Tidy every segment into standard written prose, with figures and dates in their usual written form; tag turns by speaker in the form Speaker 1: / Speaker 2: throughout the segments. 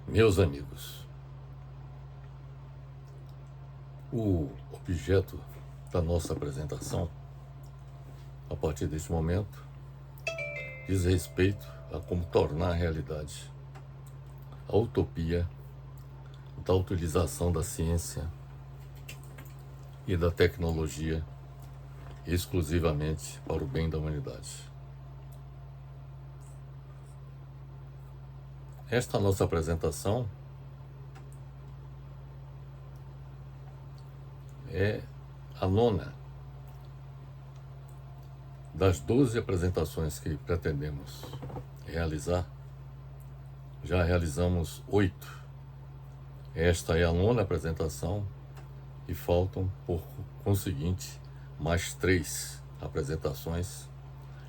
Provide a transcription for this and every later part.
Speaker 1: Meus amigos, o objeto da nossa apresentação, a partir deste momento, diz respeito a como tornar realidade a utopia da utilização da ciência e da tecnologia exclusivamente para o bem da humanidade. Esta nossa apresentação é a nona das 12 apresentações que pretendemos realizar. Já realizamos 8. Esta é a nona apresentação e faltam, por conseguinte, mais 3 apresentações,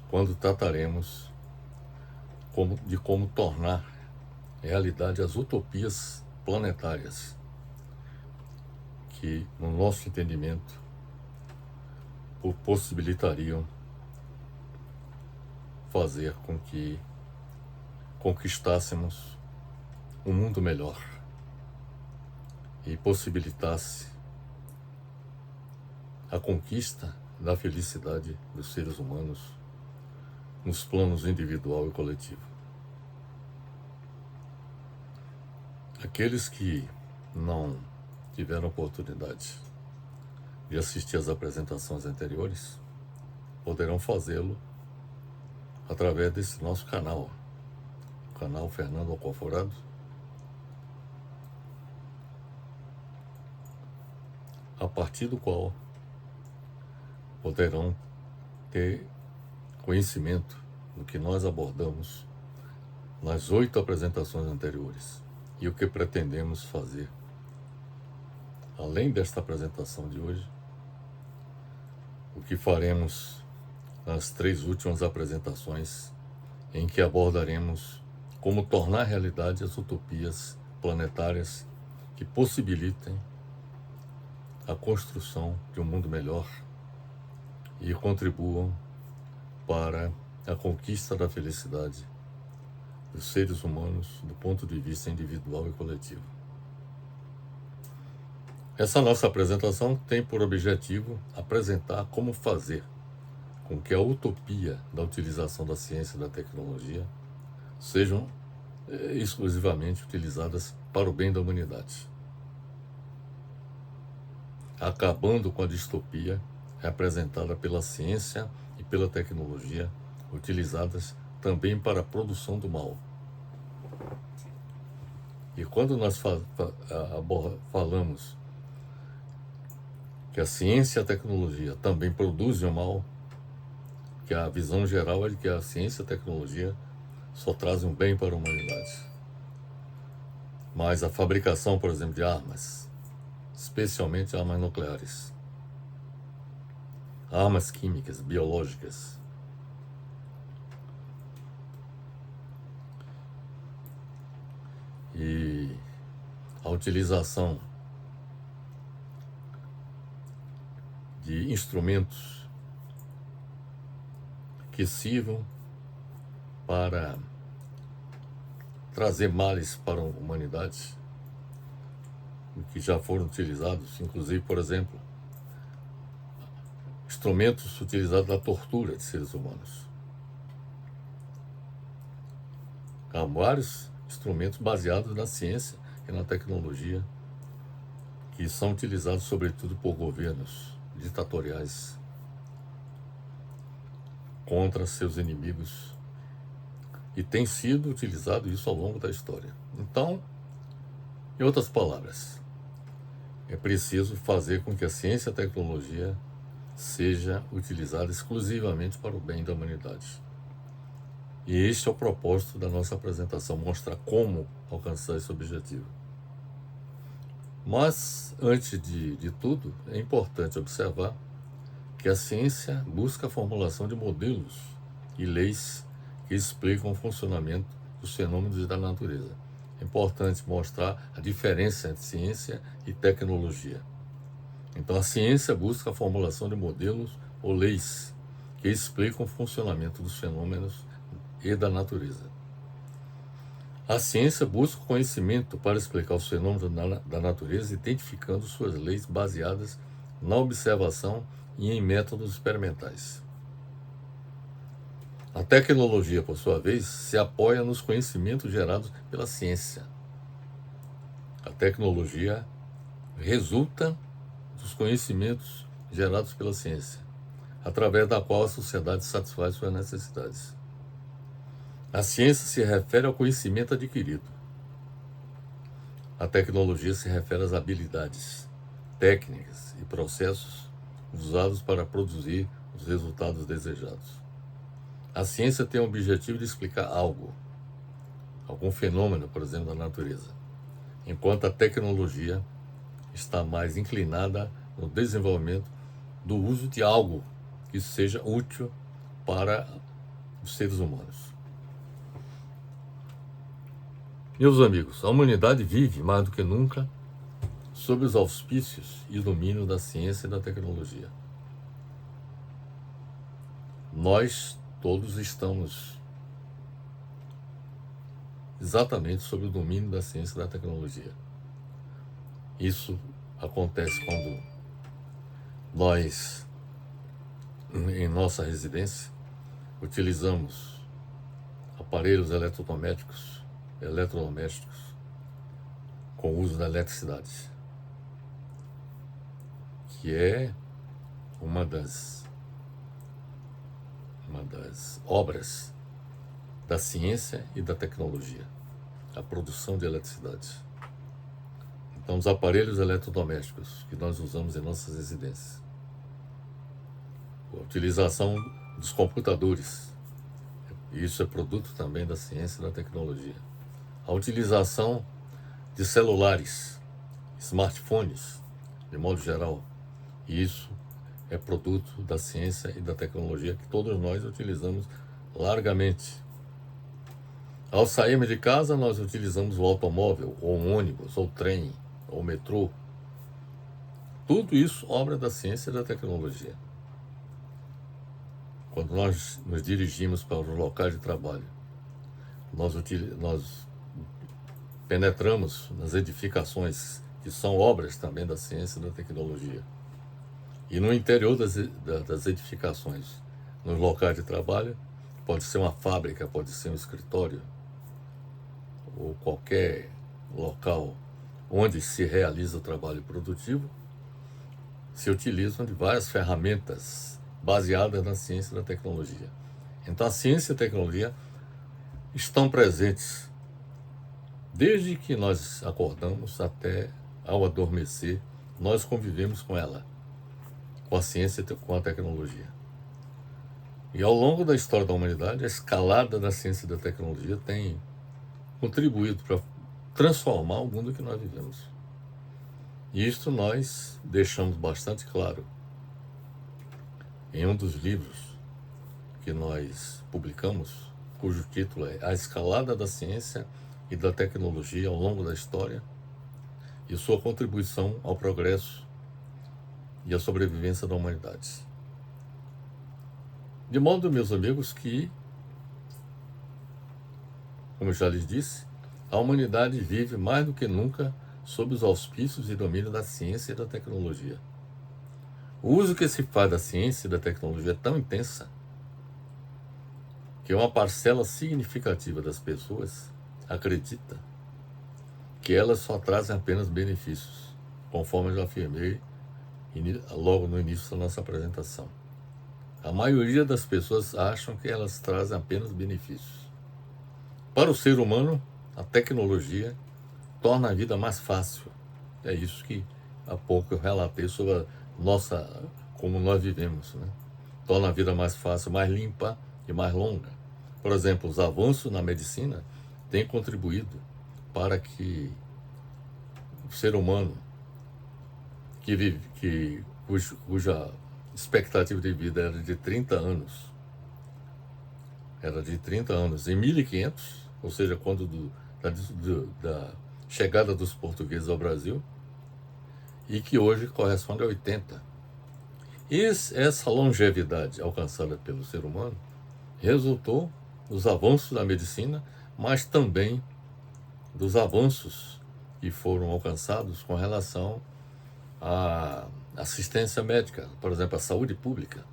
Speaker 1: quando trataremos de como tornar realidade as utopias planetárias que, no nosso entendimento, possibilitariam fazer com que conquistássemos um mundo melhor e possibilitasse a conquista da felicidade dos seres humanos nos planos individual e coletivo. Aqueles que não tiveram oportunidade de assistir às apresentações anteriores poderão fazê-lo através desse nosso canal, o canal Fernando Alcoforado, a partir do qual poderão ter conhecimento do que nós abordamos nas 8 apresentações anteriores e o que pretendemos fazer. Além desta apresentação de hoje, o que faremos nas 3 últimas apresentações, em que abordaremos como tornar realidade as utopias planetárias que possibilitem a construção de um mundo melhor e contribuam para a conquista da felicidade dos seres humanos do ponto de vista individual e coletivo. Essa nossa apresentação tem por objetivo apresentar como fazer com que a utopia da utilização da ciência e da tecnologia sejam exclusivamente utilizadas para o bem da humanidade, acabando com a distopia representada pela ciência e pela tecnologia utilizadas também para a produção do mal. E quando nós falamos que a ciência e a tecnologia também produzem o mal, que a visão geral é de que a ciência e a tecnologia só trazem um bem para a humanidade. Mas a fabricação, por exemplo, de armas, especialmente armas nucleares, armas químicas, biológicas, e a utilização de instrumentos que sirvam para trazer males para a humanidade, que já foram utilizados, inclusive, por exemplo, instrumentos utilizados na tortura de seres humanos. Há vários instrumentos baseados na ciência e na tecnologia que são utilizados sobretudo por governos ditatoriais contra seus inimigos, e tem sido utilizado isso ao longo da história. Então, em outras palavras, é preciso fazer com que a ciência e a tecnologia seja utilizada exclusivamente para o bem da humanidade. E este é o propósito da nossa apresentação, mostrar como alcançar esse objetivo. Mas, antes de tudo, é importante observar que a ciência busca a formulação de modelos e leis que explicam o funcionamento dos fenômenos da natureza. É importante mostrar a diferença entre ciência e tecnologia. Então, a ciência busca a formulação de modelos ou leis que explicam o funcionamento dos fenômenos e da natureza. A ciência busca o conhecimento para explicar os fenômenos da natureza, identificando suas leis baseadas na observação e em métodos experimentais. A tecnologia, por sua vez, se apoia nos conhecimentos gerados pela ciência. A tecnologia resulta dos conhecimentos gerados pela ciência, através da qual a sociedade satisfaz suas necessidades. A ciência se refere ao conhecimento adquirido. A tecnologia se refere às habilidades, técnicas e processos usados para produzir os resultados desejados. A ciência tem o objetivo de explicar algo, algum fenômeno, por exemplo, da natureza, enquanto a tecnologia está mais inclinada no desenvolvimento do uso de algo que seja útil para os seres humanos. Meus amigos, a humanidade vive mais do que nunca sob os auspícios e domínio da ciência e da tecnologia. Nós todos estamos exatamente sob o domínio da ciência e da tecnologia. Isso acontece quando nós, em nossa residência, utilizamos aparelhos eletrodomésticos com o uso da eletricidade, que é uma das obras da ciência e da tecnologia, a produção de eletricidade. Então, os aparelhos eletrodomésticos que nós usamos em nossas residências, a utilização dos computadores, isso é produto também da ciência e da tecnologia. A utilização de celulares, smartphones, de modo geral, isso é produto da ciência e da tecnologia que todos nós utilizamos largamente. Ao sairmos de casa, nós utilizamos o automóvel, ou um ônibus, ou trem, ou metrô. Tudo isso obra da ciência e da tecnologia. Quando nós nos dirigimos para os locais de trabalho, nós penetramos nas edificações que são obras também da ciência e da tecnologia. E no interior das edificações, nos locais de trabalho, pode ser uma fábrica, pode ser um escritório, ou qualquer local onde se realiza o trabalho produtivo, se utilizam de várias ferramentas baseadas na ciência e na tecnologia. Então a ciência e a tecnologia estão presentes desde que nós acordamos até ao adormecer, nós convivemos com ela, com a ciência e com a tecnologia. E ao longo da história da humanidade, a escalada da ciência e da tecnologia tem contribuído para transformar o mundo que nós vivemos. E isto nós deixamos bastante claro em um dos livros que nós publicamos, cujo título é A Escalada da Ciência e da Tecnologia ao longo da História e sua contribuição ao progresso e à sobrevivência da humanidade. De modo, meus amigos, que, como eu já lhes disse, a humanidade vive mais do que nunca sob os auspícios e domínio da ciência e da tecnologia. O uso que se faz da ciência e da tecnologia é tão intensa que uma parcela significativa das pessoas acredita que elas só trazem apenas benefícios, conforme eu já afirmei logo no início da nossa apresentação. A maioria das pessoas acham que elas trazem apenas benefícios. Para o ser humano, a tecnologia torna a vida mais fácil. É isso que há pouco eu relatei sobre a como nós vivemos, né? Torna a vida mais fácil, mais limpa e mais longa. Por exemplo, os avanços na medicina têm contribuído para que o ser humano cuja expectativa de vida era de 30 anos, em 1500, ou seja, quando da chegada dos portugueses ao Brasil, e que hoje corresponde a 80. E essa longevidade alcançada pelo ser humano resultou nos avanços da medicina, mas também dos avanços que foram alcançados com relação à assistência médica, por exemplo, a saúde pública,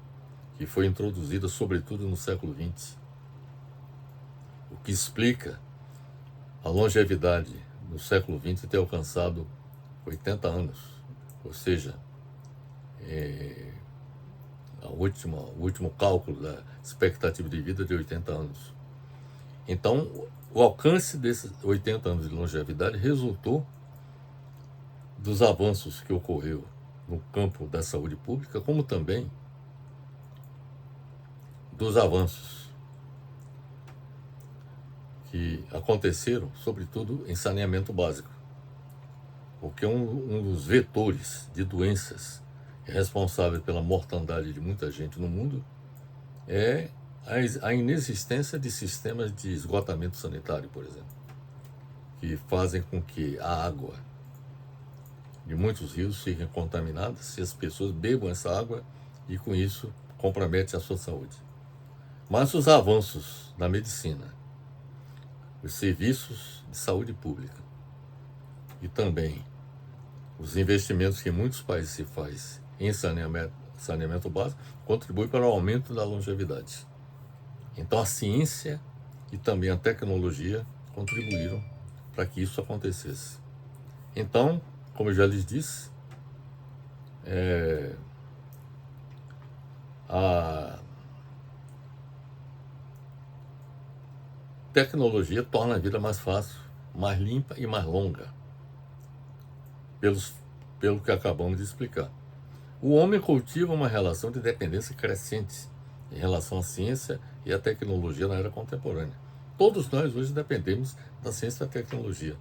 Speaker 1: que foi introduzida sobretudo no século XX, o que explica a longevidade no século XX ter alcançado 80 anos, ou seja, o último cálculo da expectativa de vida de 80 anos. Então, o alcance desses 80 anos de longevidade resultou dos avanços que ocorreu no campo da saúde pública, como também dos avanços que aconteceram, sobretudo, em saneamento básico. Porque um dos vetores de doenças responsável pela mortandade de muita gente no mundo é a inexistência de sistemas de esgotamento sanitário, por exemplo, que fazem com que a água de muitos rios fiquem contaminadas e as pessoas bebam essa água e, com isso, compromete a sua saúde. Mas os avanços na medicina, os serviços de saúde pública e também os investimentos que em muitos países se faz em saneamento básico contribuem para o aumento da longevidade. Então a ciência e também a tecnologia contribuíram para que isso acontecesse. Então, como eu já lhes disse, a tecnologia torna a vida mais fácil, mais limpa e mais longa, pelo que acabamos de explicar. O homem cultiva uma relação de dependência crescente em relação à ciência e à tecnologia na era contemporânea. Todos nós hoje dependemos da ciência e da tecnologia.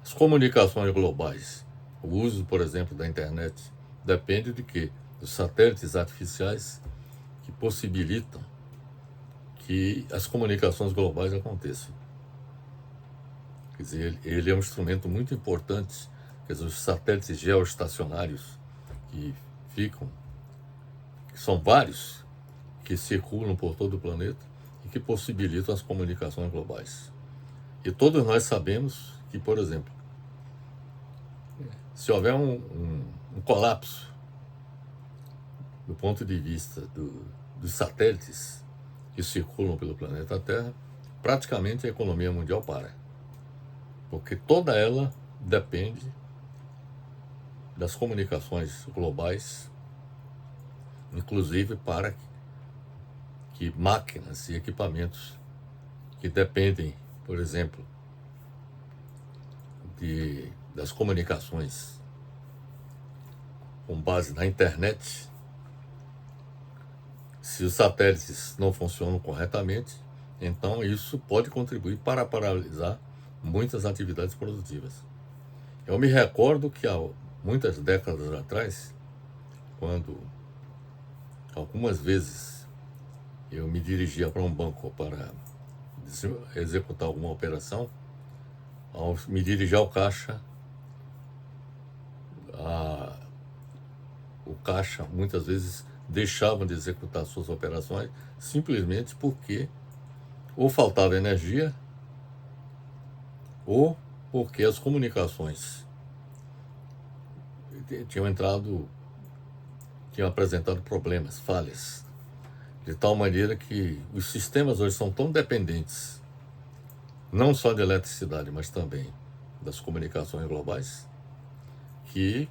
Speaker 1: As comunicações globais, o uso, por exemplo, da internet, depende de quê? Dos satélites artificiais que possibilitam que as comunicações globais aconteçam. Quer dizer, ele é um instrumento muito importante. Quer dizer, os satélites geoestacionários que são vários, que circulam por todo o planeta e que possibilitam as comunicações globais. E todos nós sabemos que, por exemplo, se houver um colapso do ponto de vista dos satélites que circulam pelo planeta Terra, praticamente a economia mundial para. Porque toda ela depende das comunicações globais, inclusive para que máquinas e equipamentos que dependem, por exemplo, das comunicações com base na internet, se os satélites não funcionam corretamente, então isso pode contribuir para paralisar muitas atividades produtivas. Eu me recordo que há muitas décadas atrás, quando algumas vezes eu me dirigia para um banco para executar alguma operação, ao me dirigir ao caixa, o caixa muitas vezes deixava de executar suas operações simplesmente porque ou faltava energia ou porque as comunicações tinham apresentado problemas, falhas, de tal maneira que os sistemas hoje são tão dependentes, não só de eletricidade, mas também das comunicações globais, que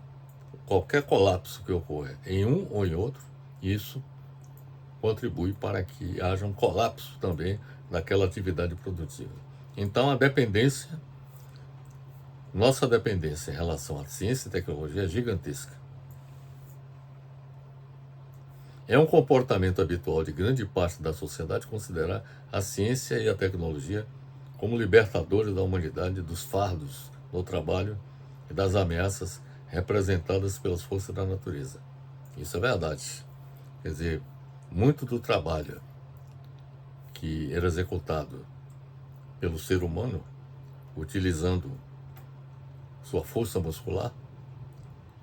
Speaker 1: qualquer colapso que ocorra em um ou em outro, isso contribui para que haja um colapso também daquela atividade produtiva. Então nossa dependência em relação à ciência e tecnologia é gigantesca. É um comportamento habitual de grande parte da sociedade considerar a ciência e a tecnologia como libertadores da humanidade dos fardos do trabalho e das ameaças representadas pelas forças da natureza. Isso é verdade. Quer dizer, muito do trabalho que era executado pelo ser humano, utilizando sua força muscular,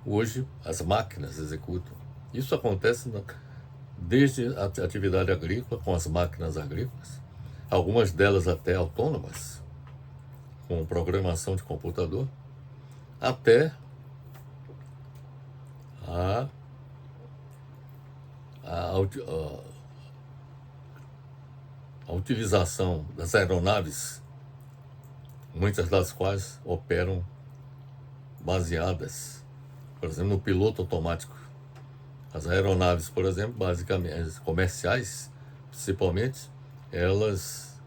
Speaker 1: hoje as máquinas executam. Isso acontece desde a atividade agrícola, com as máquinas agrícolas, algumas delas até autônomas, com programação de computador, até a, a, a utilização das aeronaves, muitas das quais operam baseadas, por exemplo, no piloto automático. As aeronaves, por exemplo, basicamente comerciais, principalmente, elas,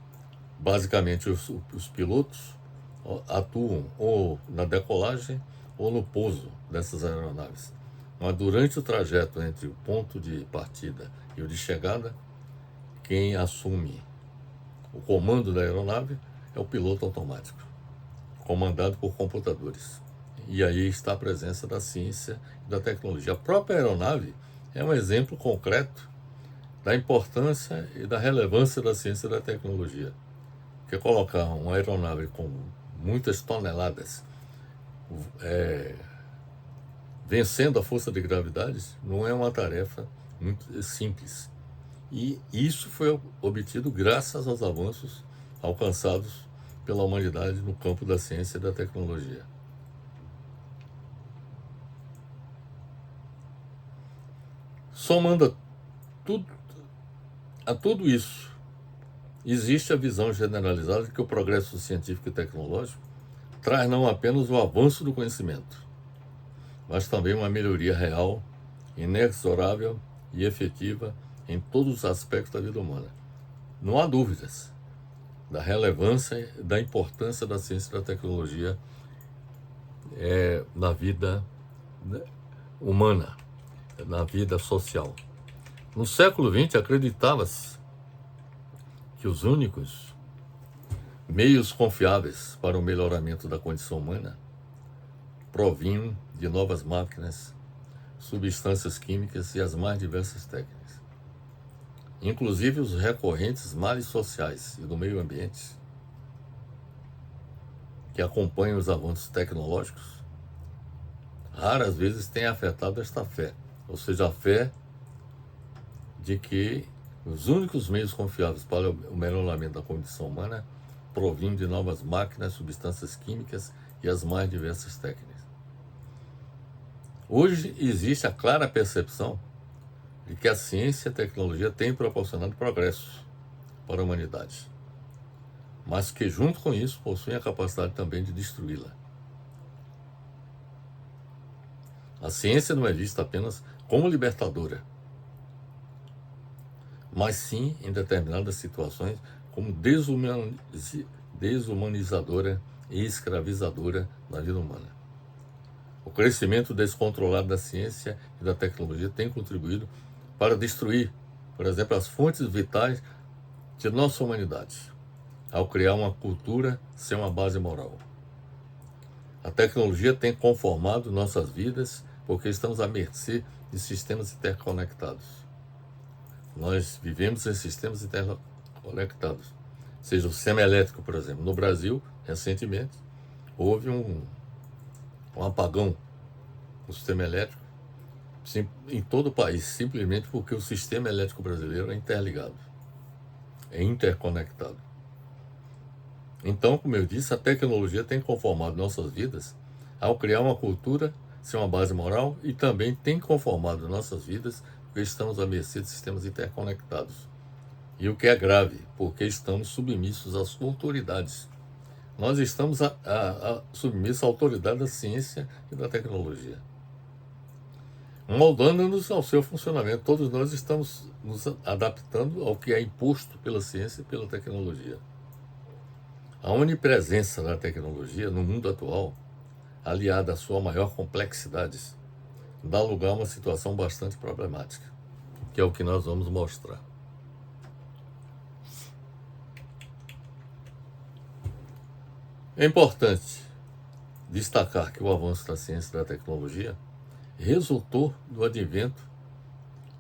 Speaker 1: basicamente, os pilotos atuam ou na decolagem ou no pouso dessas aeronaves. Mas durante o trajeto entre o ponto de partida e o de chegada, quem assume o comando da aeronave é o piloto automático, comandado por computadores. E aí está a presença da ciência e da tecnologia. A própria aeronave é um exemplo concreto da importância e da relevância da ciência e da tecnologia. Porque colocar uma aeronave com muitas toneladas vencendo a força de gravidade não é uma tarefa muito simples. E isso foi obtido graças aos avanços alcançados pela humanidade no campo da ciência e da tecnologia. Somando a tudo isso, existe a visão generalizada de que o progresso científico e tecnológico traz não apenas o avanço do conhecimento, mas também uma melhoria real, inexorável e efetiva em todos os aspectos da vida humana. Não há dúvidas da relevância e da importância da ciência e da tecnologia na vida humana, na vida social. No século XX, acreditava-se que os únicos meios confiáveis para o melhoramento da condição humana provinham de novas máquinas, substâncias químicas e as mais diversas técnicas. Inclusive os recorrentes males sociais e do meio ambiente que acompanham os avanços tecnológicos, raras vezes têm afetado esta fé, ou seja, a fé de que os únicos meios confiáveis para o melhoramento da condição humana provinham de novas máquinas, substâncias químicas e as mais diversas técnicas. Hoje existe a clara percepção de que a ciência e a tecnologia têm proporcionado progresso para a humanidade, mas que junto com isso possuem a capacidade também de destruí-la. A ciência não é vista apenas como libertadora, mas sim, em determinadas situações, como desumanizadora e escravizadora da vida humana. O crescimento descontrolado da ciência e da tecnologia tem contribuído para destruir, por exemplo, as fontes vitais de nossa humanidade, ao criar uma cultura sem uma base moral. A tecnologia tem conformado nossas vidas porque estamos à mercê de sistemas interconectados. Nós vivemos em sistemas interconectados, seja o sistema elétrico, por exemplo. No Brasil, recentemente, houve um apagão no sistema elétrico em todo o país, simplesmente porque o sistema elétrico brasileiro é interligado, é interconectado. Então, como eu disse, a tecnologia tem conformado nossas vidas ao criar uma cultura sem uma base moral e também tem conformado nossas vidas porque estamos à mercê de sistemas interconectados. E o que é grave, porque estamos submissos às autoridades. Nós estamos submissos à autoridade da ciência e da tecnologia, moldando-nos ao seu funcionamento. Todos nós estamos nos adaptando ao que é imposto pela ciência e pela tecnologia. A onipresença da tecnologia no mundo atual, aliada à sua maior complexidade, dá lugar a uma situação bastante problemática, que é o que nós vamos mostrar. É importante destacar que o avanço da ciência e da tecnologia resultou do advento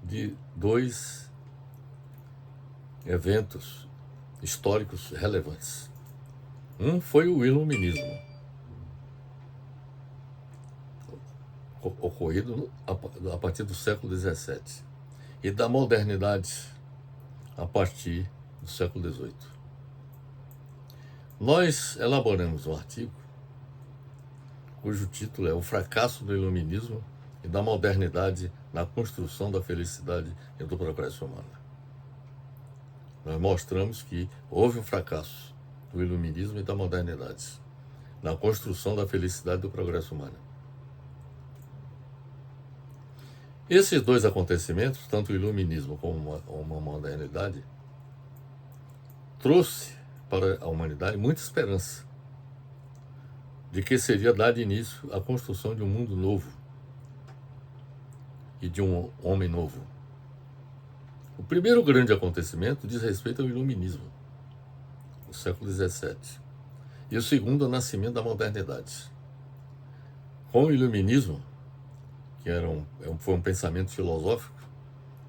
Speaker 1: de dois eventos históricos relevantes. Um foi o Iluminismo, ocorrido a partir do século XVII, e da modernidade a partir do século XVIII. Nós elaboramos um artigo cujo título é O Fracasso do Iluminismo e da Modernidade na Construção da Felicidade e do Progresso Humano. Nós mostramos que houve um fracasso do Iluminismo e da modernidade na construção da felicidade e do progresso humano. Esses dois acontecimentos, tanto o Iluminismo como uma modernidade, trouxe para a humanidade muita esperança de que seria dado início à construção de um mundo novo e de um homem novo. O primeiro grande acontecimento diz respeito ao Iluminismo, no século XVII, e o segundo, o nascimento da modernidade. Com o Iluminismo, que foi um pensamento filosófico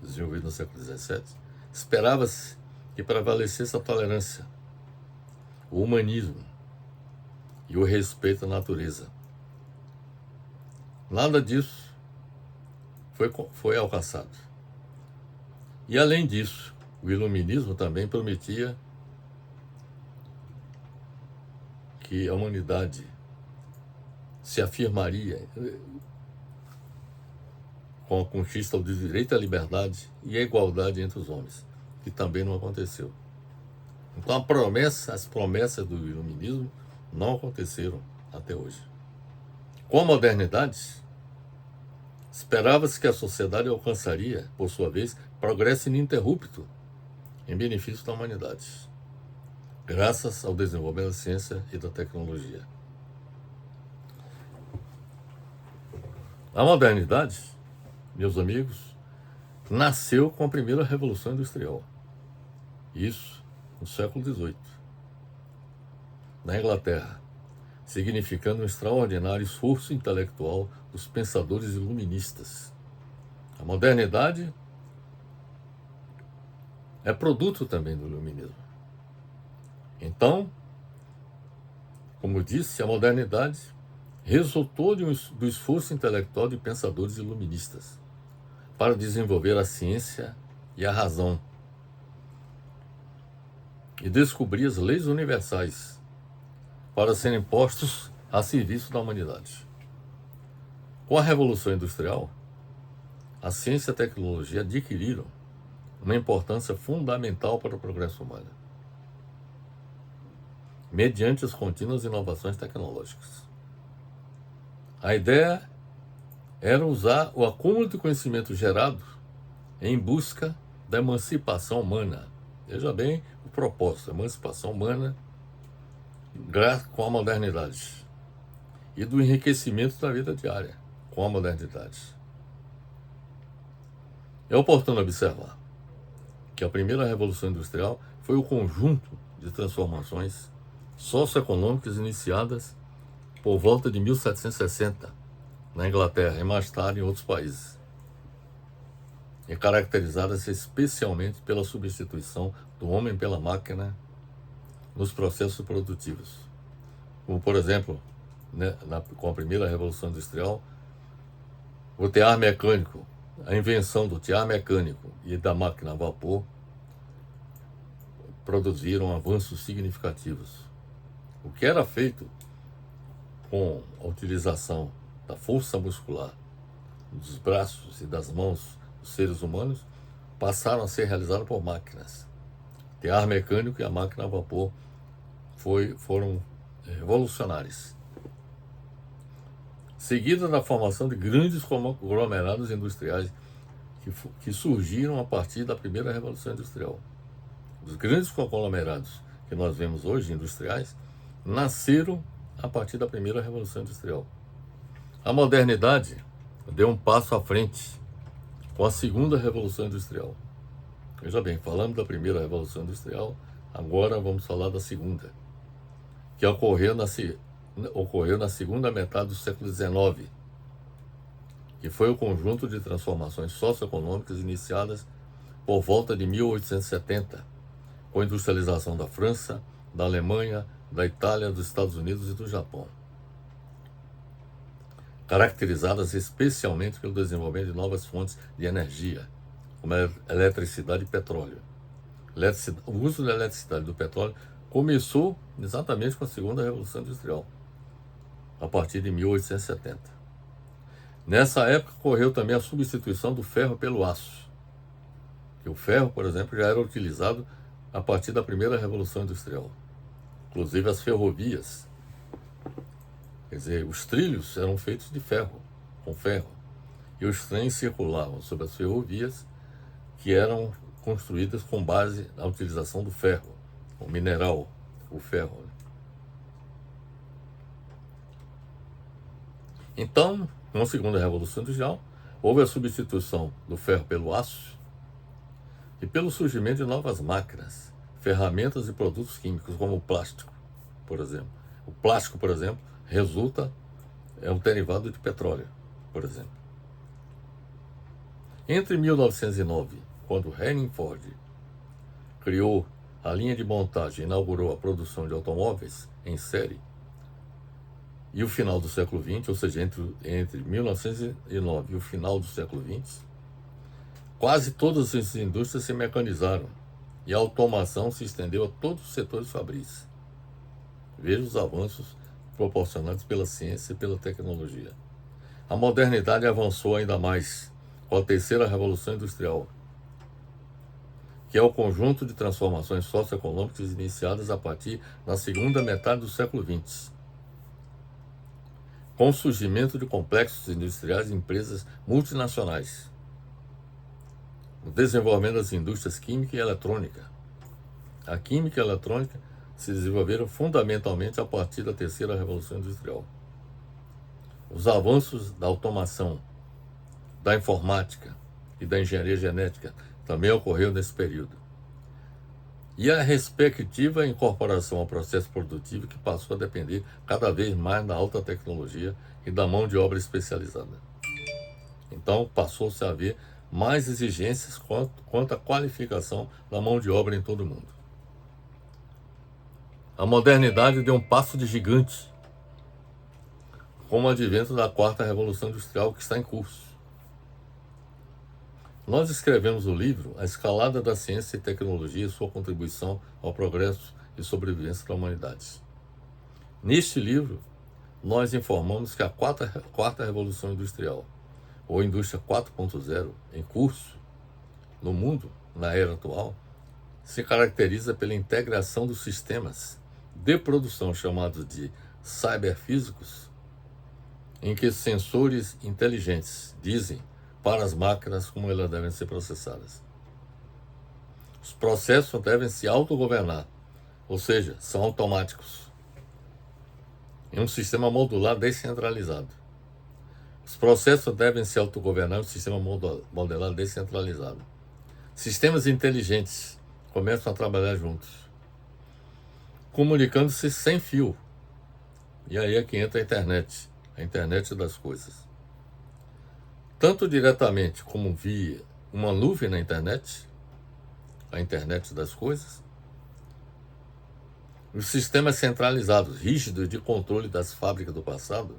Speaker 1: desenvolvido no século XVII, esperava-se que prevalecesse a tolerância, o humanismo e o respeito à natureza. Nada disso foi alcançado. E além disso, o Iluminismo também prometia que a humanidade se afirmaria com a conquista do direito à liberdade e à igualdade entre os homens, que também não aconteceu. Então as promessas do Iluminismo não aconteceram até hoje. Com a modernidade, esperava-se que a sociedade alcançaria, por sua vez, progresso ininterrupto em benefício da humanidade, graças ao desenvolvimento da ciência e da tecnologia. A modernidade, meus amigos, nasceu com a primeira Revolução Industrial. Isso no século XVIII, na Inglaterra, significando um extraordinário esforço intelectual dos pensadores iluministas. A modernidade é produto também do iluminismo. Então, como disse, a modernidade resultou do esforço intelectual de pensadores iluministas para desenvolver a ciência e a razão e descobrir as leis universais para serem postos a serviço da humanidade. Com a Revolução Industrial, a ciência e a tecnologia adquiriram uma importância fundamental para o progresso humano, mediante as contínuas inovações tecnológicas. A ideia era usar o acúmulo de conhecimento gerado em busca da emancipação humana. Veja bem o propósito, a emancipação humana com a modernidade e do enriquecimento da vida diária com a modernidade. É oportuno observar que a primeira Revolução Industrial foi o conjunto de transformações socioeconômicas iniciadas por volta de 1760 na Inglaterra e mais tarde em outros países, e caracterizadas especialmente pela substituição do homem pela máquina nos processos produtivos, como por exemplo, com a primeira Revolução Industrial, o tear mecânico, a invenção do tear mecânico e da máquina a vapor produziram avanços significativos. O que era feito com a utilização da força muscular dos braços e das mãos dos seres humanos passaram a ser realizados por máquinas. O tear mecânico e a máquina a vapor foram revolucionários. Seguida da formação de grandes conglomerados industriais que surgiram a partir da primeira Revolução Industrial. Os grandes conglomerados que nós vemos hoje, industriais, nasceram a partir da primeira Revolução Industrial. A modernidade deu um passo à frente com a segunda Revolução Industrial. Veja bem, falamos da primeira Revolução Industrial, agora vamos falar da segunda, que ocorreu na segunda metade do século XIX, que foi o conjunto de transformações socioeconômicas iniciadas por volta de 1870, com a industrialização da França, da Alemanha, da Itália, dos Estados Unidos e do Japão, caracterizadas especialmente pelo desenvolvimento de novas fontes de energia, como a eletricidade e petróleo. O uso da eletricidade e do petróleo começou exatamente com a segunda Revolução Industrial, a partir de 1870. Nessa época ocorreu também a substituição do ferro pelo aço, que o ferro, por exemplo, já era utilizado a partir da primeira Revolução Industrial. Inclusive as ferrovias, quer dizer, os trilhos eram feitos de ferro, com ferro, e os trens circulavam sobre as ferrovias que eram construídas com base na utilização do ferro, o mineral, o ferro. Então, com a segunda Revolução Industrial, houve a substituição do ferro pelo aço e pelo surgimento de novas máquinas, ferramentas e produtos químicos, como o plástico, por exemplo. O plástico, por exemplo, é um derivado de petróleo, por exemplo. Entre 1909, quando Henry Ford criou a linha de montagem e inaugurou a produção de automóveis em série, e o final do século XX, ou seja, entre 1909 e o final do século XX, quase todas as indústrias se mecanizaram e a automação se estendeu a todos os setores fabris. Veja os avanços proporcionados pela ciência e pela tecnologia. A modernidade avançou ainda mais com a terceira Revolução Industrial, que é o conjunto de transformações socioeconômicas iniciadas a partir da segunda metade do século XX, com o surgimento de complexos industriais e empresas multinacionais, o desenvolvimento das indústrias química e eletrônica. A química e a eletrônica se desenvolveram fundamentalmente a partir da terceira Revolução Industrial. Os avanços da automação, da informática e da engenharia genética também ocorreu nesse período. E a respectiva incorporação ao processo produtivo que passou a depender cada vez mais da alta tecnologia e da mão de obra especializada. Então passou-se a haver mais exigências quanto à qualificação da mão de obra em todo o mundo. A modernidade deu um passo de gigante com o advento da quarta Revolução Industrial que está em curso. Nós escrevemos o livro A Escalada da Ciência e Tecnologia e sua contribuição ao progresso e sobrevivência da humanidade. Neste livro, nós informamos que a quarta Revolução Industrial, ou Indústria 4.0, em curso no mundo, na era atual, se caracteriza pela integração dos sistemas de produção chamados de cyberfísicos, em que sensores inteligentes dizem para as máquinas como elas devem ser processadas. Os processos devem se autogovernar, ou seja, são automáticos, em um sistema modular descentralizado. Os processos devem se autogovernar em um sistema modular descentralizado. Sistemas inteligentes começam a trabalhar juntos, comunicando-se sem fio. E aí é que entra a internet das coisas. Tanto diretamente como via uma nuvem na internet, a internet das coisas, os sistemas centralizados, rígidos de controle das fábricas do passado,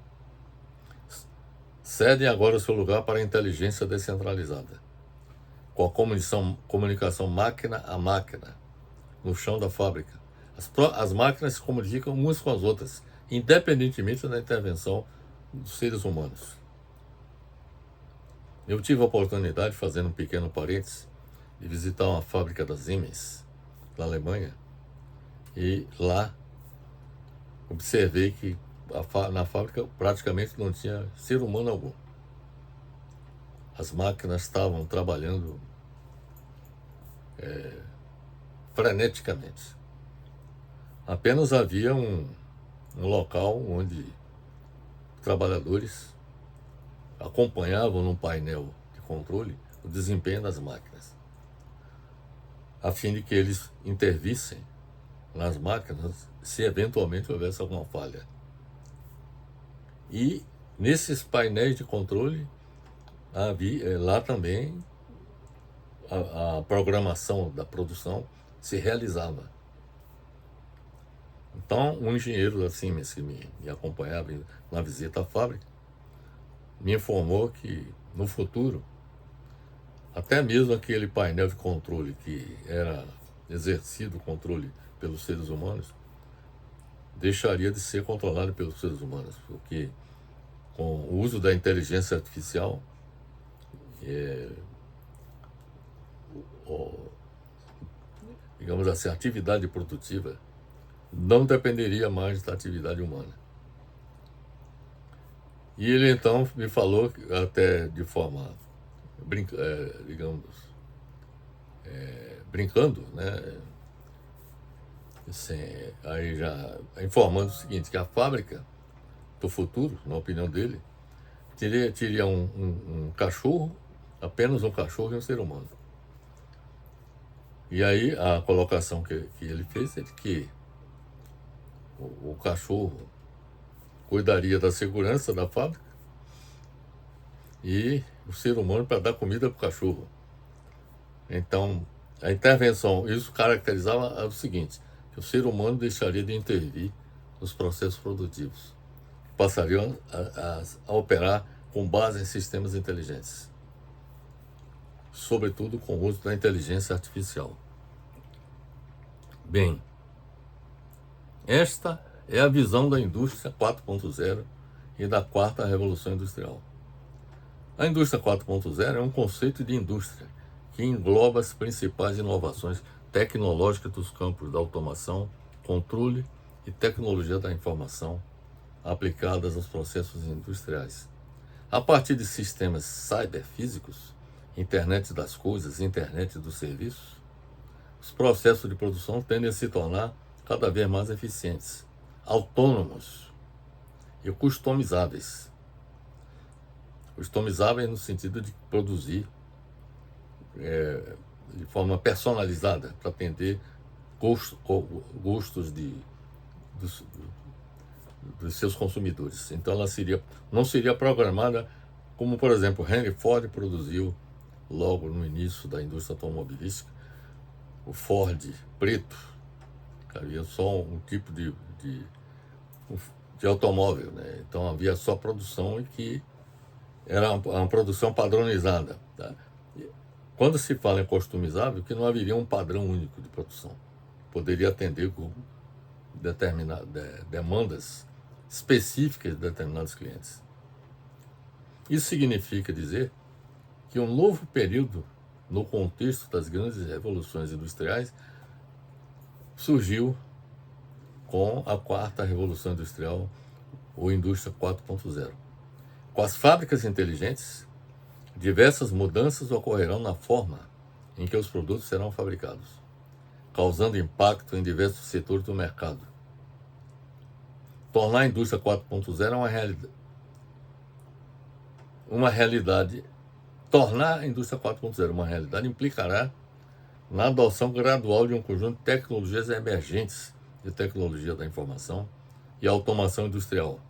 Speaker 1: cedem agora seu lugar para a inteligência descentralizada, com a comunicação máquina a máquina, no chão da fábrica. As máquinas se comunicam umas com as outras, independentemente da intervenção dos seres humanos. Eu tive a oportunidade, fazendo um pequeno parênteses, de visitar uma fábrica da Siemens, na Alemanha, e lá observei que na fábrica praticamente não tinha ser humano algum. As máquinas estavam trabalhando freneticamente. Apenas havia um local onde trabalhadores acompanhavam num painel de controle o desempenho das máquinas, a fim de que eles intervissem nas máquinas se eventualmente houvesse alguma falha. E nesses painéis de controle, lá também a programação da produção se realizava. Então, um engenheiro da Siemens que me acompanhava na visita à fábrica me informou que no futuro, até mesmo aquele painel de controle que era exercido o controle pelos seres humanos deixaria de ser controlada pelos seres humanos, porque com o uso da inteligência artificial, digamos assim, a atividade produtiva não dependeria mais da atividade humana. E ele então me falou, até de forma, digamos, brincando, né? Assim, aí já informando o seguinte, que a fábrica do futuro, na opinião dele, teria um cachorro, apenas um cachorro e um ser humano. E aí a colocação que ele fez é de que o cachorro cuidaria da segurança da fábrica e o ser humano para dar comida para o cachorro. Então, a intervenção, isso caracterizava o seguinte, que o ser humano deixaria de intervir nos processos produtivos, passariam a operar com base em sistemas inteligentes, sobretudo com o uso da inteligência artificial. Bem, esta é a visão da indústria 4.0 e da quarta revolução industrial. A indústria 4.0 é um conceito de indústria que engloba as principais inovações tecnológicas dos campos da automação, controle e tecnologia da informação aplicadas aos processos industriais. A partir de sistemas cyberfísicos, internet das coisas, internet dos serviços, os processos de produção tendem a se tornar cada vez mais eficientes, autônomos e customizáveis. Customizáveis no sentido de produzir de forma personalizada para atender gostos dos seus consumidores. Então ela não seria programada como, por exemplo, Henry Ford produziu logo no início da indústria automobilística, o Ford preto, que havia só um tipo de automóvel, né? Então havia só produção e que era uma produção padronizada, tá? Quando se fala em customizável, que não haveria um padrão único de produção. Poderia atender com determinadas demandas específicas de determinados clientes. Isso significa dizer que um novo período, no contexto das grandes revoluções industriais, surgiu com a quarta revolução industrial, ou indústria 4.0. Com as fábricas inteligentes, diversas mudanças ocorrerão na forma em que os produtos serão fabricados, causando impacto em diversos setores do mercado. Tornar a indústria 4.0 tornar a indústria 4.0 uma realidade implicará na adoção gradual de um conjunto de tecnologias emergentes de tecnologia da informação e automação industrial,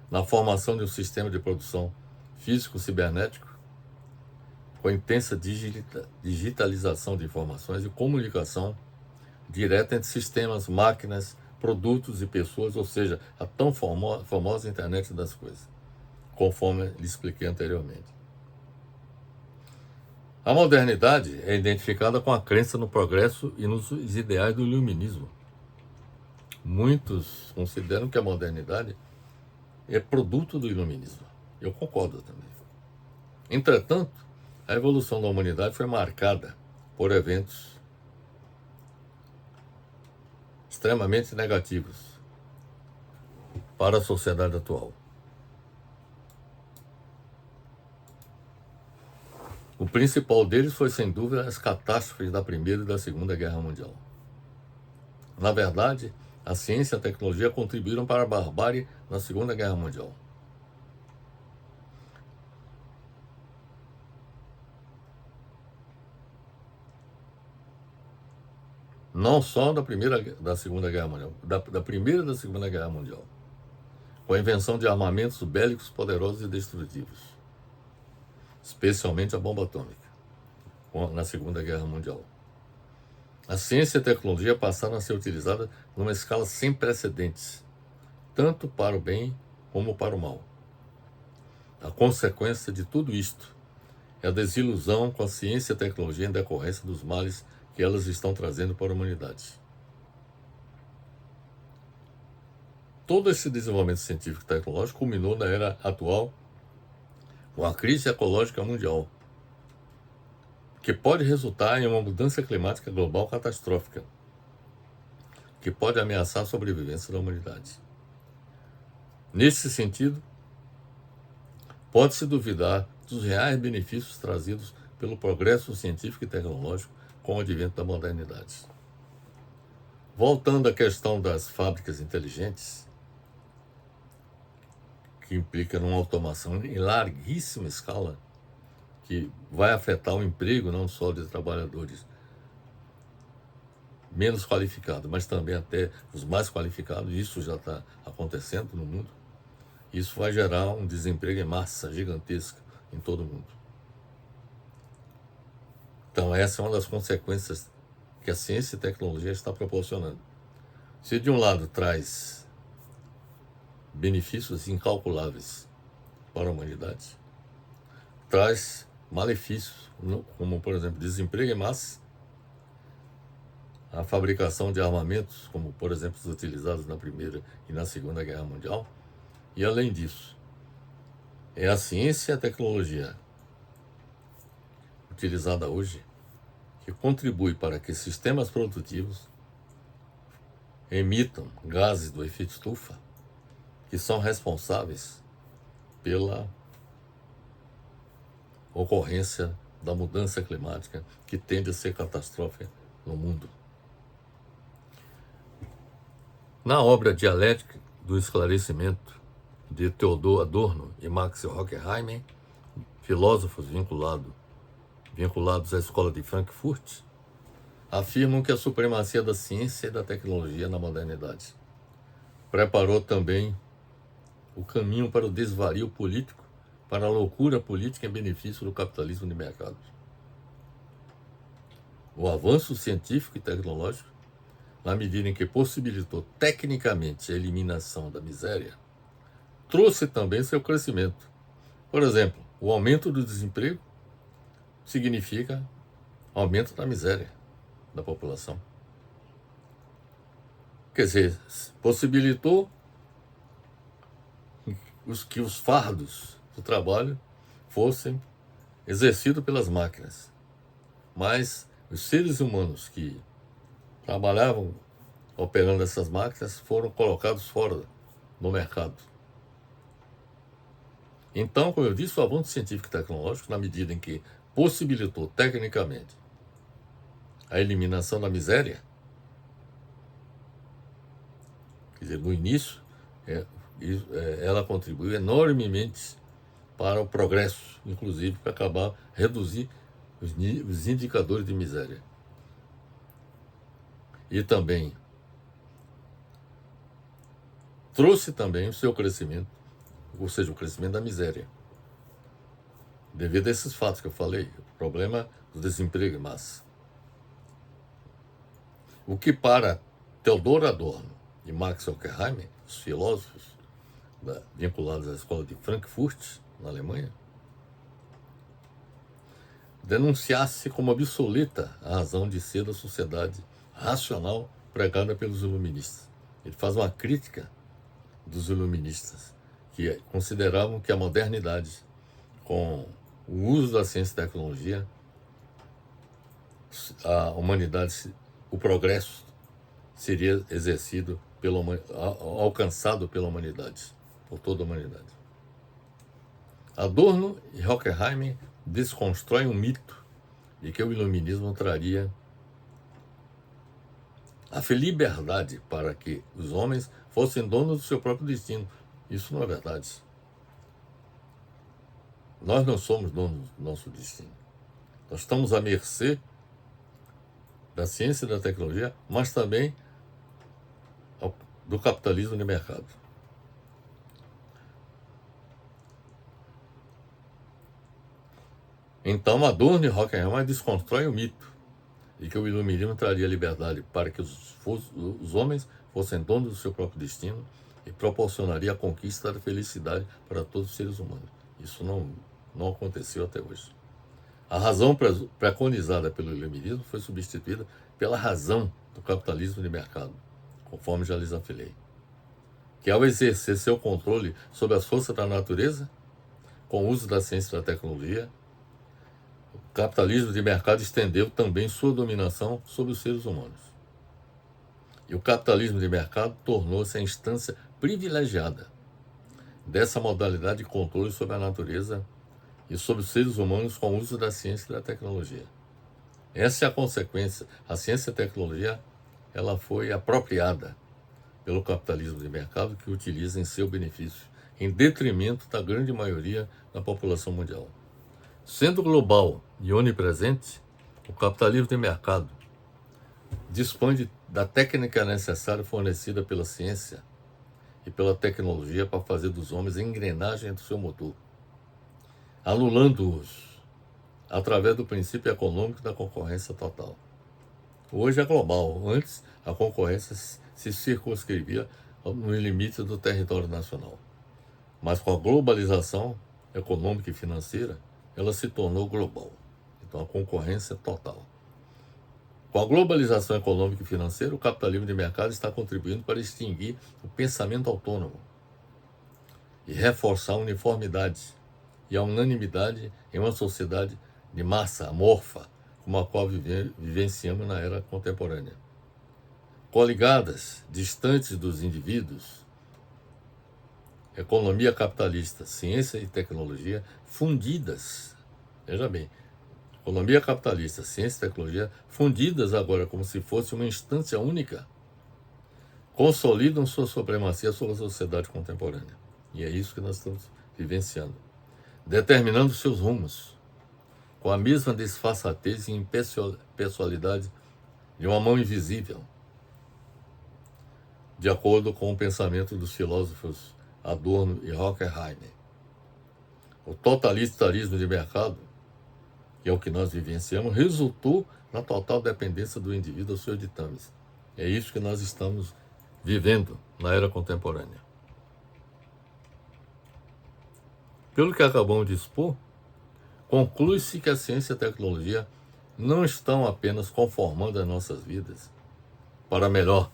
Speaker 1: na formação de um sistema de produção físico-cibernético, com intensa digitalização de informações e comunicação direta entre sistemas, máquinas, produtos e pessoas, ou seja, a tão famosa internet das coisas, conforme lhe expliquei anteriormente. A modernidade é identificada com a crença no progresso e nos ideais do iluminismo. Muitos consideram que a modernidade é produto do iluminismo. Eu concordo também. Entretanto, a evolução da humanidade foi marcada por eventos extremamente negativos para a sociedade atual. O principal deles foi, sem dúvida, as catástrofes da Primeira e da Segunda Guerra Mundial. Na verdade, a ciência e a tecnologia contribuíram para a barbárie na Segunda Guerra Mundial. Não só da Segunda Guerra Mundial, da Primeira e da Segunda Guerra Mundial, com a invenção de armamentos bélicos poderosos e destrutivos, especialmente a bomba atômica, na Segunda Guerra Mundial. A ciência e a tecnologia passaram a ser utilizadas numa escala sem precedentes, tanto para o bem como para o mal. A consequência de tudo isto é a desilusão com a ciência e a tecnologia em decorrência dos males que elas estão trazendo para a humanidade. todo esse desenvolvimento científico e tecnológico culminou na era atual com a crise ecológica mundial, que pode resultar em uma mudança climática global catastrófica, que pode ameaçar a sobrevivência da humanidade. Nesse sentido, pode-se duvidar dos reais benefícios trazidos pelo progresso científico e tecnológico com o advento da modernidade. Voltando à questão das fábricas inteligentes, que implica numa automação em larguíssima escala, que vai afetar o emprego não só de trabalhadores menos qualificados, mas também até os mais qualificados. Isso já está acontecendo no mundo. Isso vai gerar um desemprego em massa gigantesca em todo o mundo. Então essa é uma das consequências que a ciência e a tecnologia está proporcionando. Se de um lado traz benefícios incalculáveis para a humanidade, traz malefícios, como por exemplo desemprego em massa, a fabricação de armamentos, como por exemplo os utilizados na Primeira e na Segunda Guerra Mundial, e além disso, é a ciência e a tecnologia utilizada hoje que contribui para que sistemas produtivos emitam gases do efeito estufa que são responsáveis pela ocorrência da mudança climática que tende a ser catastrófica no mundo. Na obra Dialética do Esclarecimento, de Theodor Adorno e Max Horkheimer, filósofos vinculados à escola de Frankfurt, afirmam que a supremacia da ciência e da tecnologia na modernidade preparou também o caminho para o desvario político, para a loucura política em benefício do capitalismo de mercado. O avanço científico e tecnológico, na medida em que possibilitou tecnicamente a eliminação da miséria, trouxe também seu crescimento. Por exemplo, o aumento do desemprego significa aumento da miséria da população. Quer dizer, possibilitou que os fardos do trabalho fossem exercidos pelas máquinas. Mas os seres humanos que trabalhavam operando essas máquinas foram colocados fora no mercado. Então, como eu disse, o avanço científico e tecnológico, na medida em que possibilitou tecnicamente a eliminação da miséria, quer dizer, no início, ela contribuiu enormemente para o progresso, inclusive para acabar reduzir os indicadores de miséria. E também trouxe também o seu crescimento, ou seja, o crescimento da miséria, devido a esses fatos que eu falei, o problema do desemprego em massa. O que para Theodor Adorno e Max Horkheimer, os filósofos vinculados à escola de Frankfurt, na Alemanha, denunciasse como obsoleta a razão de ser da sociedade racional pregada pelos iluministas. Ele faz uma crítica dos iluministas, que consideravam que a modernidade, com o uso da ciência e tecnologia, a humanidade, o progresso seria exercido, alcançado pela humanidade, por toda a humanidade. Adorno e Horkheimer desconstroem um mito de que o iluminismo traria a liberdade para que os homens fossem donos do seu próprio destino. Isso não é verdade. Nós não somos donos do nosso destino. Nós estamos à mercê da ciência e da tecnologia, mas também do capitalismo de mercado. Então, Adorno e Horkheimer desconstroem o mito de que o iluminismo traria liberdade para que os homens fossem donos do seu próprio destino e proporcionaria a conquista da felicidade para todos os seres humanos. Isso não aconteceu até hoje. A razão preconizada pelo iluminismo foi substituída pela razão do capitalismo de mercado, conforme já lhes afirmei, que ao exercer seu controle sobre as forças da natureza, com o uso da ciência e da tecnologia, o capitalismo de mercado estendeu também sua dominação sobre os seres humanos. E o capitalismo de mercado tornou-se a instância privilegiada dessa modalidade de controle sobre a natureza e sobre os seres humanos com o uso da ciência e da tecnologia. Essa é a consequência. A ciência e a tecnologia, ela foi apropriada pelo capitalismo de mercado, que utiliza em seu benefício, em detrimento da grande maioria da população mundial. Sendo global e onipresente, o capitalismo de mercado dispõe da técnica necessária fornecida pela ciência e pela tecnologia para fazer dos homens a engrenagem do seu motor, anulando-os através do princípio econômico da concorrência total. Hoje é global, antes a concorrência se circunscrevia no limite do território nacional. Mas com a globalização econômica e financeira, ela se tornou global. Então a concorrência é total. Com a globalização econômica e financeira, o capitalismo de mercado está contribuindo para extinguir o pensamento autônomo e reforçar a uniformidade e a unanimidade em uma sociedade de massa amorfa, como a qual vivenciamos na era contemporânea. Coligadas, distantes dos indivíduos, economia capitalista, ciência e tecnologia fundidas. Veja bem, economia capitalista, ciência e tecnologia fundidas agora como se fosse uma instância única, consolidam sua supremacia sobre a sociedade contemporânea. E é isso que nós estamos vivenciando. Determinando seus rumos, com a mesma disfarçatez e impessoalidade de uma mão invisível, de acordo com o pensamento dos filósofos Adorno e Horkheimer. O totalitarismo de mercado, que é o que nós vivenciamos, resultou na total dependência do indivíduo aos seus ditames. É isso que nós estamos vivendo na era contemporânea. Pelo que acabamos de expor, conclui-se que a ciência e a tecnologia não estão apenas conformando as nossas vidas para melhor,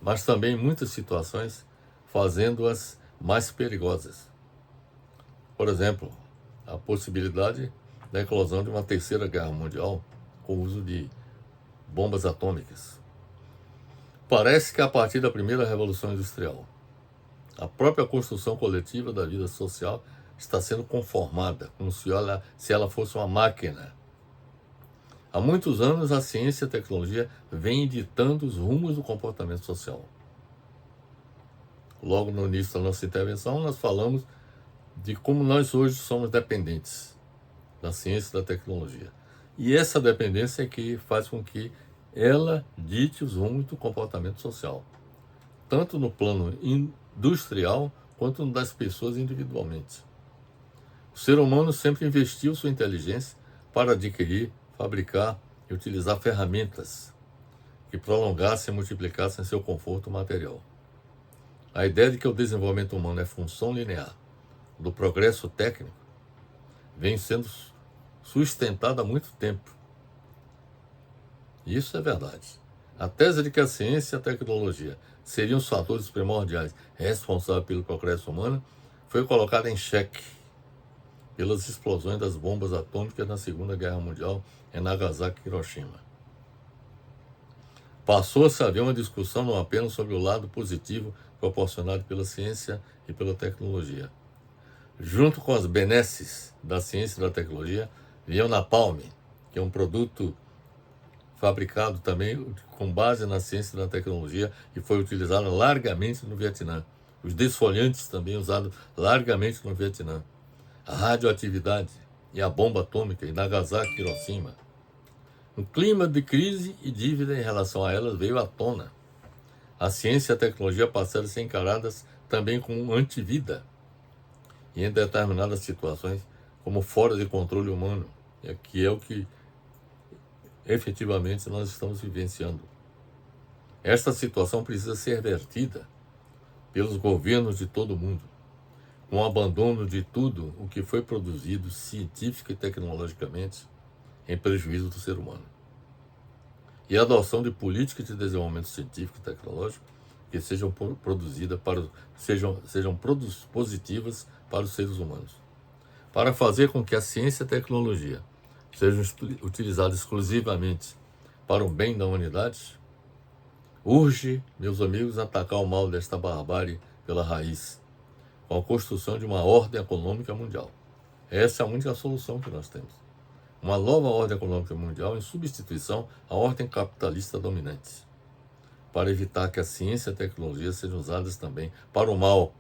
Speaker 1: mas também, em muitas situações, fazendo-as mais perigosas. Por exemplo, a possibilidade da eclosão de uma terceira guerra mundial com o uso de bombas atômicas. Parece que a partir da primeira revolução industrial, a própria construção coletiva da vida social está sendo conformada, como se ela fosse uma máquina. Há muitos anos, a ciência e a tecnologia vêm ditando os rumos do comportamento social. Logo no início da nossa intervenção, nós falamos de como nós hoje somos dependentes da ciência e da tecnologia. E essa dependência é que faz com que ela dite os rumos do comportamento social, tanto no plano industrial quanto no das pessoas individualmente. O ser humano sempre investiu sua inteligência para adquirir, fabricar e utilizar ferramentas que prolongassem e multiplicassem seu conforto material. A ideia de que o desenvolvimento humano é função linear do progresso técnico vem sendo sustentada há muito tempo. Isso é verdade. A tese de que a ciência e a tecnologia seriam os fatores primordiais responsáveis pelo progresso humano foi colocada em xeque pelas explosões das bombas atômicas na Segunda Guerra Mundial em Nagasaki e Hiroshima. Passou-se a haver uma discussão não apenas sobre o lado positivo proporcionado pela ciência e pela tecnologia. Junto com as benesses da ciência e da tecnologia, vinha o napalm, que é um produto fabricado também com base na ciência e na tecnologia e foi utilizado largamente no Vietnã. Os desfoliantes também usados largamente no Vietnã. A radioatividade e a bomba atômica em Nagasaki e Hiroshima. Um clima de crise e dívida em relação a elas veio à tona. A ciência e a tecnologia passaram a ser encaradas também como antivida e em determinadas situações como fora de controle humano, que é o que efetivamente nós estamos vivenciando. Esta situação precisa ser revertida pelos governos de todo o mundo, com o abandono de tudo o que foi produzido científica e tecnologicamente em prejuízo do ser humano. E a adoção de políticas de desenvolvimento científico e tecnológico que sejam produzidas positivas para os seres humanos. Para fazer com que a ciência e a tecnologia sejam utilizadas exclusivamente para o bem da humanidade, urge, meus amigos, atacar o mal desta barbárie pela raiz, com a construção de uma ordem econômica mundial. Essa é a única solução que nós temos. Uma nova ordem econômica mundial em substituição à ordem capitalista dominante, para evitar que a ciência e a tecnologia sejam usadas também para o mal.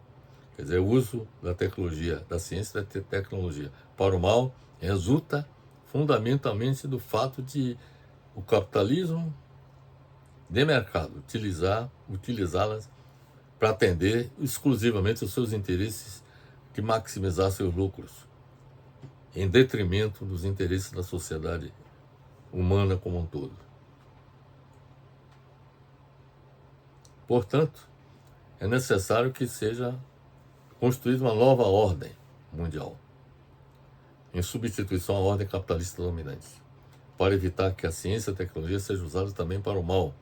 Speaker 1: Quer dizer, o uso da tecnologia, da ciência e da tecnologia para o mal resulta fundamentalmente do fato de o capitalismo de mercado utilizá-las para atender exclusivamente os seus interesses de maximizar seus lucros, em detrimento dos interesses da sociedade humana como um todo. Portanto, é necessário que seja construída uma nova ordem mundial, em substituição à ordem capitalista dominante, para evitar que a ciência e a tecnologia sejam usadas também para o mal,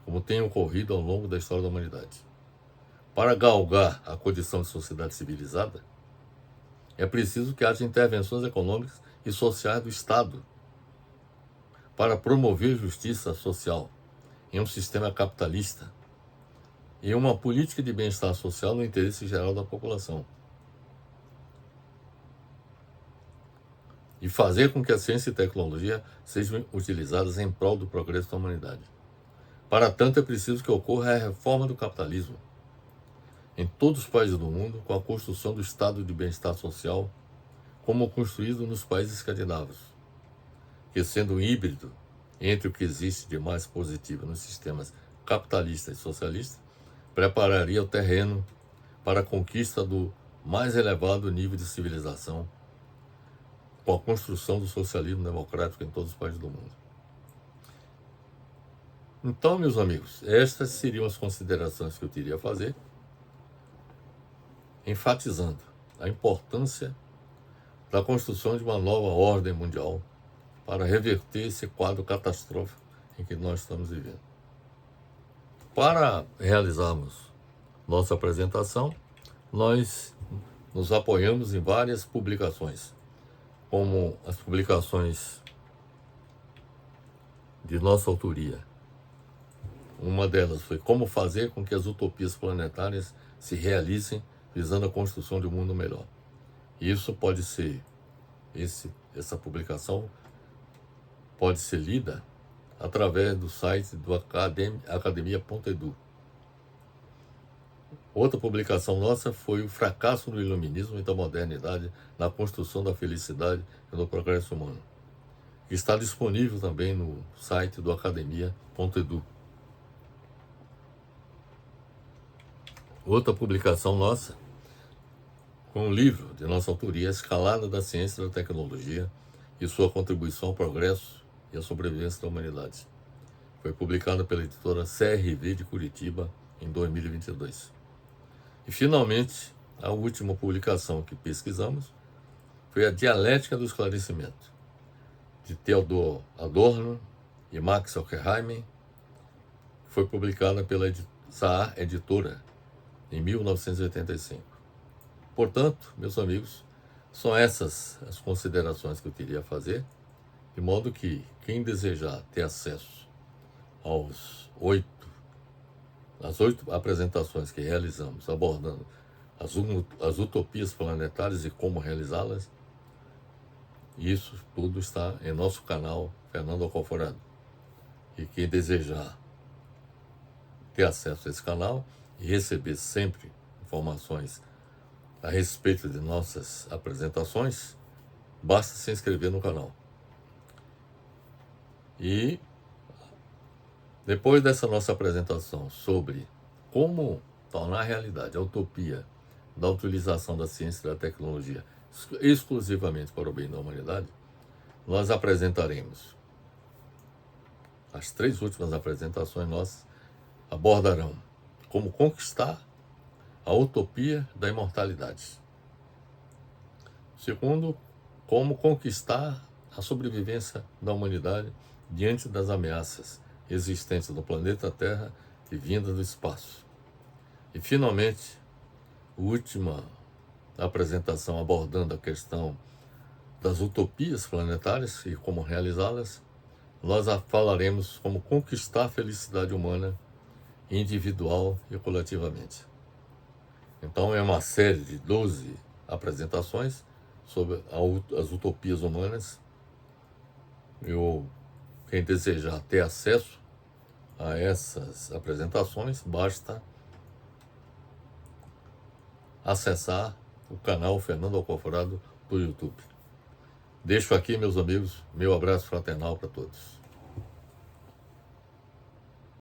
Speaker 1: como tem ocorrido ao longo da história da humanidade. Para galgar a condição de sociedade civilizada, é preciso que haja intervenções econômicas e sociais do Estado para promover justiça social em um sistema capitalista e uma política de bem-estar social no interesse geral da população. E fazer com que a ciência e a tecnologia sejam utilizadas em prol do progresso da humanidade. Para tanto, é preciso que ocorra a reforma do capitalismo em todos os países do mundo, com a construção do estado de bem-estar social, como construído nos países escandinavos, que, sendo um híbrido entre o que existe de mais positivo nos sistemas capitalista e socialista, prepararia o terreno para a conquista do mais elevado nível de civilização, com a construção do socialismo democrático em todos os países do mundo. Então, meus amigos, estas seriam as considerações que eu teria a fazer, enfatizando a importância da construção de uma nova ordem mundial para reverter esse quadro catastrófico em que nós estamos vivendo. Para realizarmos nossa apresentação, nós nos apoiamos em várias publicações, como as publicações de nossa autoria. Uma delas foi Como fazer com que as utopias planetárias se realizem visando a construção de um mundo melhor. Isso pode ser, essa publicação pode ser lida através do site do academia.edu. Outra publicação nossa foi O fracasso do iluminismo e da modernidade na construção da felicidade e do progresso humano, que está disponível também no site do academia.edu. Outra publicação nossa, com um livro de nossa autoria, A Escalada da Ciência e da Tecnologia e sua contribuição ao progresso e à sobrevivência da humanidade. Foi publicada pela editora CRV de Curitiba em 2022. E, finalmente, a última publicação que pesquisamos foi A Dialética do Esclarecimento, de Theodor Adorno e Max Horkheimer, que foi publicada pela Saar Editora em 1985. Portanto, meus amigos, são essas as considerações que eu teria a fazer, de modo que quem desejar ter acesso às 8 apresentações que realizamos, abordando as utopias planetárias e como realizá-las, isso tudo está em nosso canal Fernando Alcoforado. E quem desejar ter acesso a esse canal e receber sempre informações a respeito de nossas apresentações, basta se inscrever no canal. E depois dessa nossa apresentação sobre como tornar realidade a utopia da utilização da ciência e da tecnologia exclusivamente para o bem da humanidade, nós apresentaremos as 3 últimas apresentações nossas abordarão como conquistar a utopia da imortalidade. Segundo, como conquistar a sobrevivência da humanidade diante das ameaças existentes no planeta Terra e vindas do espaço. E, finalmente, última apresentação abordando a questão das utopias planetárias e como realizá-las, nós falaremos como conquistar a felicidade humana individual e coletivamente. Então é uma série de 12 apresentações sobre as utopias humanas. Quem desejar ter acesso a essas apresentações, basta acessar o canal Fernando Alcoforado do YouTube. Deixo aqui, meus amigos, meu abraço fraternal para todos.